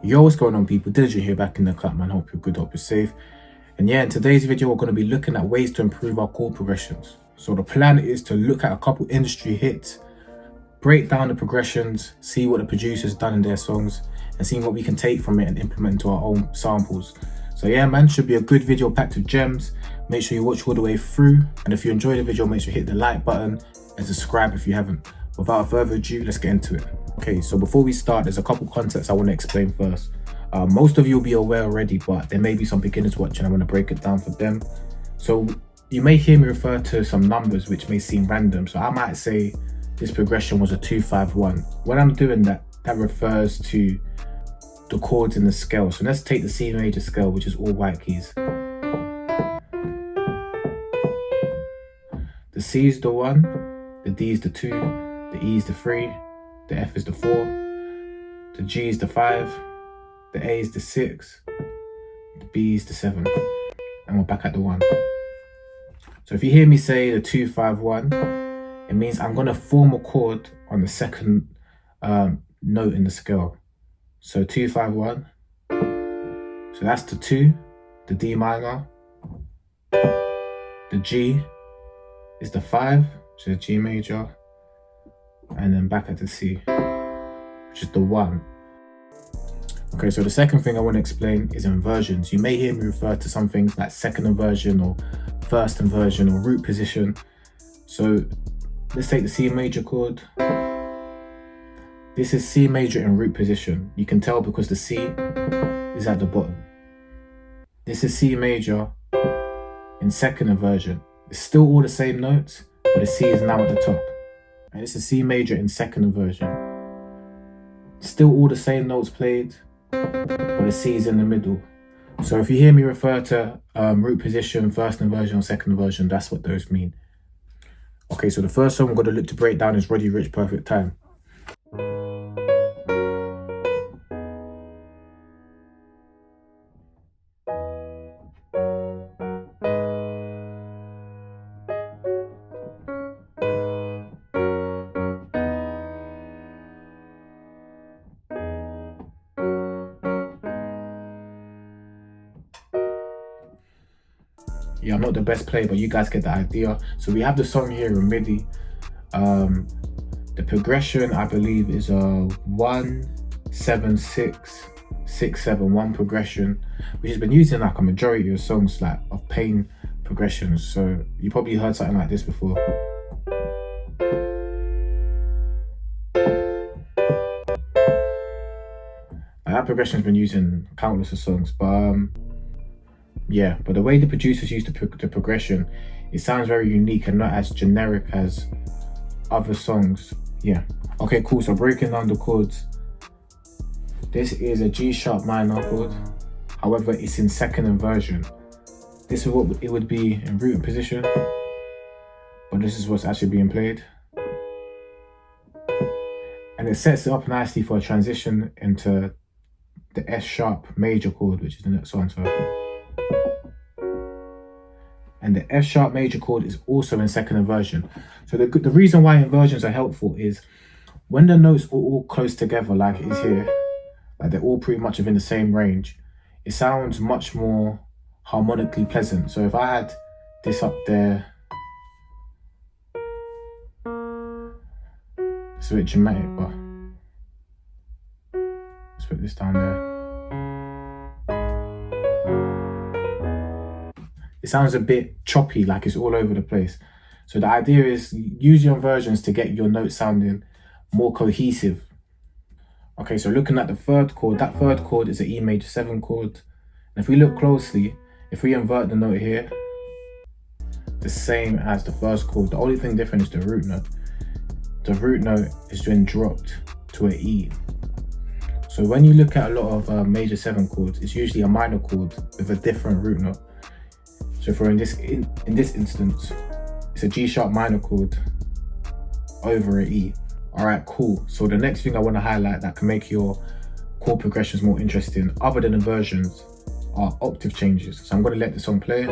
Yo, what's going on, people? Diligent here, back in the cut, man. Hope you're good, hope you're safe. And yeah, in today's video, we're going to be looking at ways to improve our chord progressions. So the plan is to look at a couple industry hits, break down the progressions, see what the producers done in their songs, and see what we can take from it and implement into our own samples. So yeah, man, should be a good video packed with gems. Make sure you watch all the way through. And if you enjoyed the video, make sure you hit the like button and subscribe if you haven't. Without further ado, let's get into it. Okay, so before we start, there's a couple concepts I want to explain first. Most of you will be aware already, but there may be some beginners watching. I want to break it down for them. So you may hear me refer to some numbers which may seem random. So I might say this progression was a 2-5-1. When I'm doing that, that refers to the chords in the scale. So let's take the C major scale, which is all white keys. The C is the 1, the D is the 2, the E is the 3, the F is the 4, the G is the 5, the A is the 6, the B is the 7, and we're back at the 1. So if you hear me say the 2-5-1, it means I'm going to form a chord on the second note in the scale. So 2-5-1, so that's the 2, the D minor, the G is the 5, which is G major, and then back at the C, which is the 1. Okay, so the second thing I want to explain is inversions. You may hear me refer to some things like second inversion or first inversion or root position. So let's take the C major chord. This is C major in root position. You can tell because the C is at the bottom. This is C major in second inversion. It's still all the same notes, but the C is now at the top. And this is C major in second inversion. Still all the same notes played, but the C is in the middle. So if you hear me refer to root position, first inversion or second inversion, that's what those mean. Okay, so the first song we're going to look to break down is Roddy, Ricch, Perfect Time. Yeah, I'm not the best player, but you guys get the idea. So we have the song here in MIDI. The progression, I believe, is a 1-7-6-6-7-1 progression, which has been used in like a majority of songs like of pain progressions. So you probably heard something like this before. That progression has been used in countless of songs, but yeah, but the way the producers use the progression, it sounds very unique and not as generic as other songs. Yeah. Okay, cool. So breaking down the chords. This is a G sharp minor chord. However, it's in second inversion. This is what it would be in root position, but this is what's actually being played. And it sets it up nicely for a transition into the S sharp major chord, which is the next one. So. And the F sharp major chord is also in second inversion. So the reason why inversions are helpful is when the notes are all close together like it is here, like they're all pretty much within the same range, it sounds much more harmonically pleasant. So if I had this up there, it's a bit dramatic, but let's put this down there. It sounds a bit choppy, like it's all over the place. So the idea is use your inversions to get your notes sounding more cohesive. Okay, so looking at the third chord, that third chord is an E major 7 chord. And if we look closely, if we invert the note here, the same as the first chord. The only thing different is the root note. The root note is then dropped to an E. So when you look at a lot of major 7 chords, it's usually a minor chord with a different root note. So for in this instance, it's a G sharp minor chord over an E. All right, cool. So the next thing I want to highlight that can make your chord progressions more interesting, other than inversions, are octave changes. So I'm going to let the song play.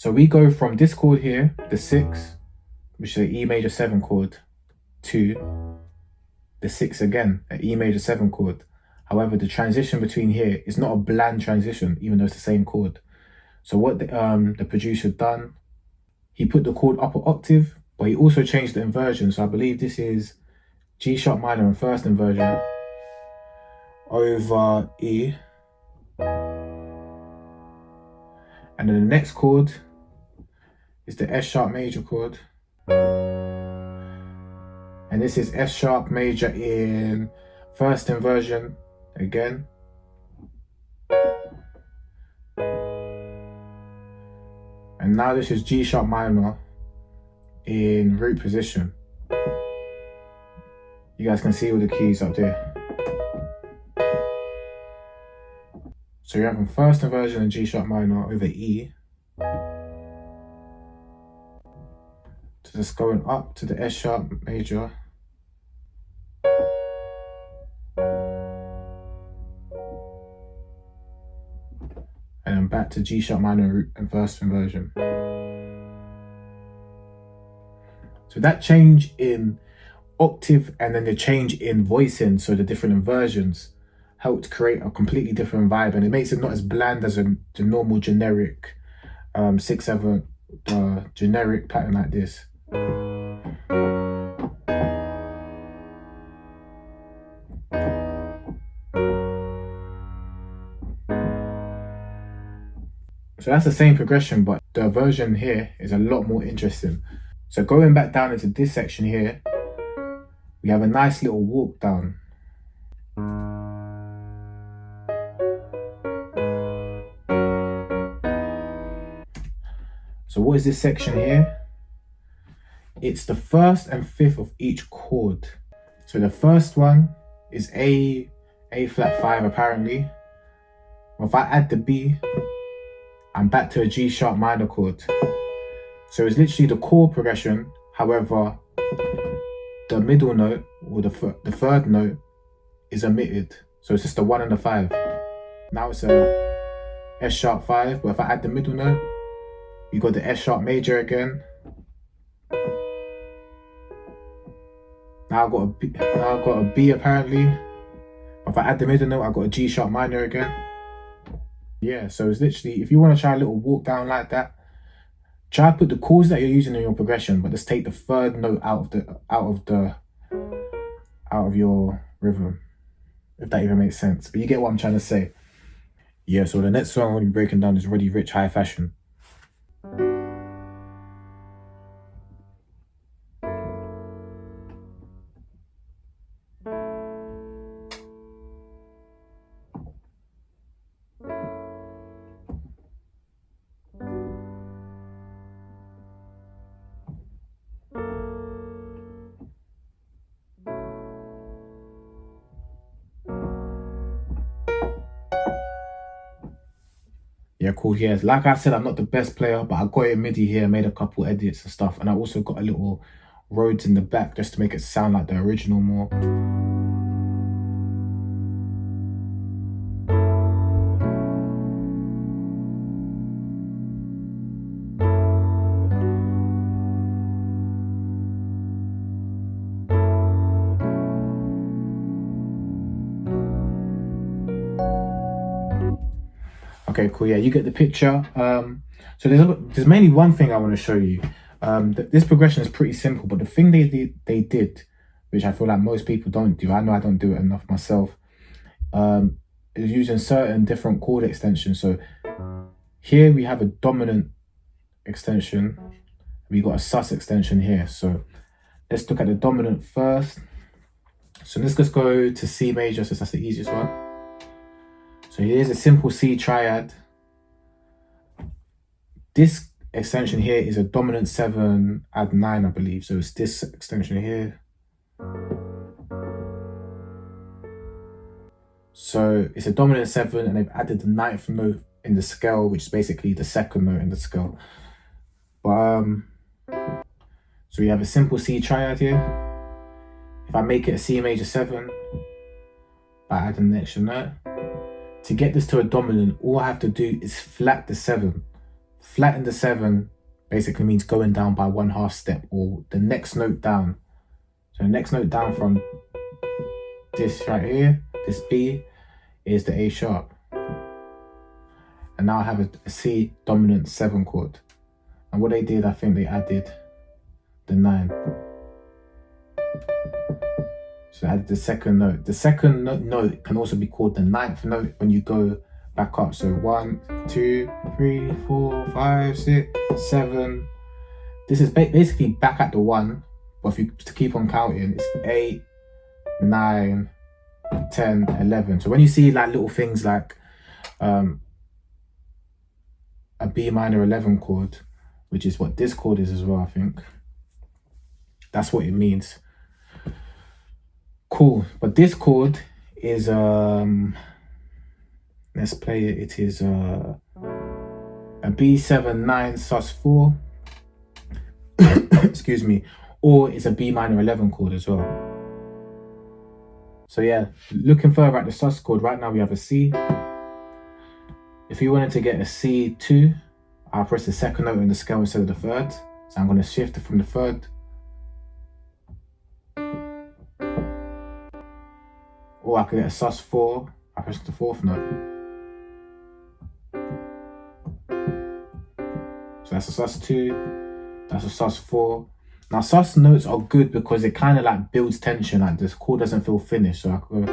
So we go from this chord here, the 6, which is an E major 7 chord, to the 6 again, an E major 7 chord. However, the transition between here is not a bland transition, even though it's the same chord. So what the producer done, he put the chord up an octave, but he also changed the inversion. So I believe this is G sharp minor in first inversion over E. And then the next chord is the F sharp major chord. And this is F sharp major in first inversion again. And now this is G sharp minor in root position. You guys can see all the keys up there. So you're having first inversion in G sharp minor over E. So just going up to the S sharp major. And then back to G sharp minor and first inversion. So that change in octave and then the change in voicing, so the different inversions, helped create a completely different vibe, and it makes it not as bland as the normal generic 6/7 generic pattern like this. So that's the same progression, but the version here is a lot more interesting. So going back down into this section here, we have a nice little walk down. So what is this section here? It's the first and fifth of each chord. So the first one is A flat 5 apparently. Well, if I add the B, I'm back to a G sharp minor chord. So it's literally the chord progression. However, the middle note or the third note is omitted. So it's just the 1 and the 5. Now it's a S sharp 5, but if I add the middle note, you got the S sharp major again. Now I've got a B apparently. If I add the middle note, I've got a G sharp minor again. Yeah, so it's literally, if you want to try a little walk down like that, try to put the chords that you're using in your progression, but just take the third note out of your rhythm, if that even makes sense. But you get what I'm trying to say. Yeah, so the next song I'm going to be breaking down is Roddy Ricch, High Fashion. Yeah, cool. Yeah, like I said, I'm not the best player, but I got it MIDI here, made a couple edits and stuff, and I also got a little Rhodes in the back just to make it sound like the original more. Okay, cool. Yeah, you get the picture. So there's mainly one thing I want to show you. This progression is pretty simple, but the thing they did, which I feel like most people don't do, I know I don't do it enough myself, is using certain different chord extensions. So here we have a dominant extension. We got a sus extension here. So let's look at the dominant first. So let's just go to C major, since that's the easiest one. So here's a simple C triad. This extension here is a dominant 7 add 9, I believe. So it's this extension here. So it's a dominant 7 and they've added the 9th note in the scale, which is basically the second note in the scale. But so we have a simple C triad here. If I make it a C major 7 by adding an extra note, to get this to a dominant, all I have to do is flat the 7 Flatting the 7 basically means going down by 1/2 step, or the next note down. So the next note down from this right here, this B, is the A sharp. And now I have a C dominant 7 chord. And what they did, I think they added the 9. So I added the second note. The second note can also be called the 9th note when you go back up. So 1, 2, 3, 4, 5, 6, 7. This is basically back at the 1, but if you to keep on counting, it's 8, 9, 10, 11. So when you see like little things like a B minor 11 chord, which is what this chord is as well, I think. That's what it means. Cool. But this chord is let's play it. It is a B7 9 sus4. Excuse me. Or it's a B minor 11 chord as well. So yeah, looking further at the sus chord, right now we have a C. If you wanted to get a C2, I'll press the second note in the scale instead of the third. So I'm going to shift it from the third. Or I could get a sus4, I press the 4th note. So that's a sus2, that's a sus4. Now sus notes are good because it kind of like builds tension, like this chord doesn't feel finished. So I could go.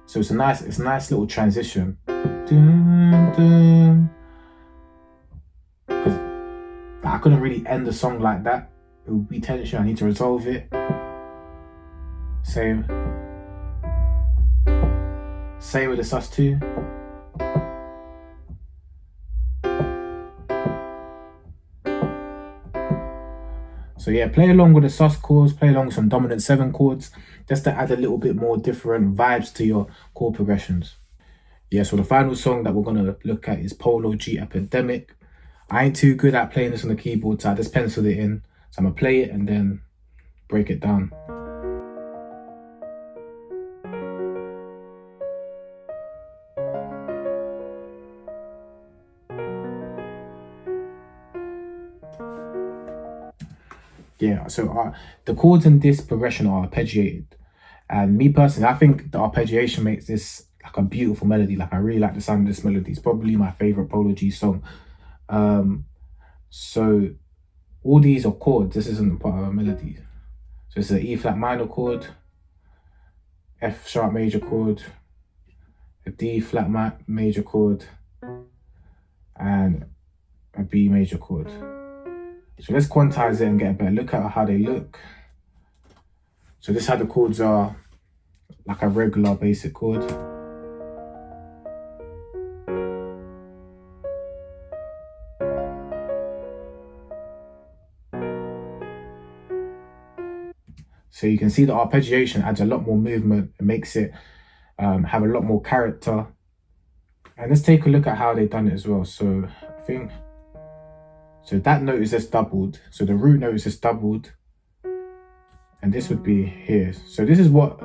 So it's a nice little transition. Because I couldn't really end the song like that. It would be tension, I need to resolve it. Same with the sus2. So yeah, play along with the sus chords, play along with some dominant 7 chords, just to add a little bit more different vibes to your chord progressions. Yeah, so the final song that we're gonna look at is Polo G Epidemic. I ain't too good at playing this on the keyboard, so I just penciled it in. So I'm gonna play it and then break it down. Yeah, so the chords in this progression are arpeggiated. And me personally, I think the arpeggiation makes this like a beautiful melody. Like I really like the sound of this melody. It's probably my favorite Polo G song. So all these are chords. This isn't part of a melody. So it's an E flat minor chord, F sharp major chord, a D flat major chord, and a B major chord. So let's quantize it and get a better look at how they look. So this is how the chords are, like a regular basic chord. So you can see the arpeggiation adds a lot more movement. It makes it have a lot more character. And let's take a look at how they've done it as well. So I think, so that note is just doubled. So the root note is just doubled. And this would be here. So this is what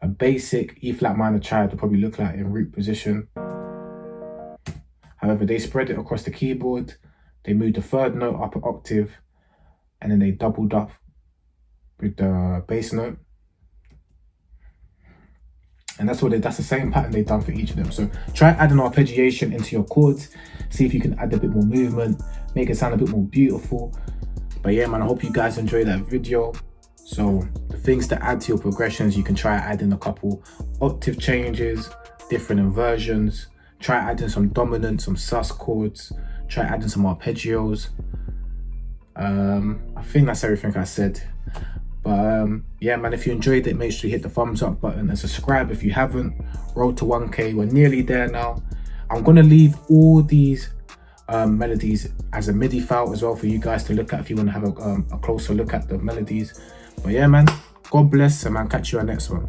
a basic E flat minor triad would probably look like in root position. However, they spread it across the keyboard. They moved the third note up an octave, and then they doubled up with the bass note. And that's the same pattern they've done for each of them. So try adding arpeggiation into your chords. See if you can add a bit more movement, make it sound a bit more beautiful. But yeah, man, I hope you guys enjoyed that video. So the things to add to your progressions, you can try adding a couple octave changes, different inversions, try adding some dominant, some sus chords, try adding some arpeggios. I think that's everything I said. But yeah, man, if you enjoyed it, make sure you hit the thumbs up button and subscribe if you haven't. Road to 1K, we're nearly there now. I'm gonna leave all these melodies as a MIDI file as well for you guys to look at if you want to have a closer look at the melodies. But yeah, man, God bless, and man, catch you on the next one.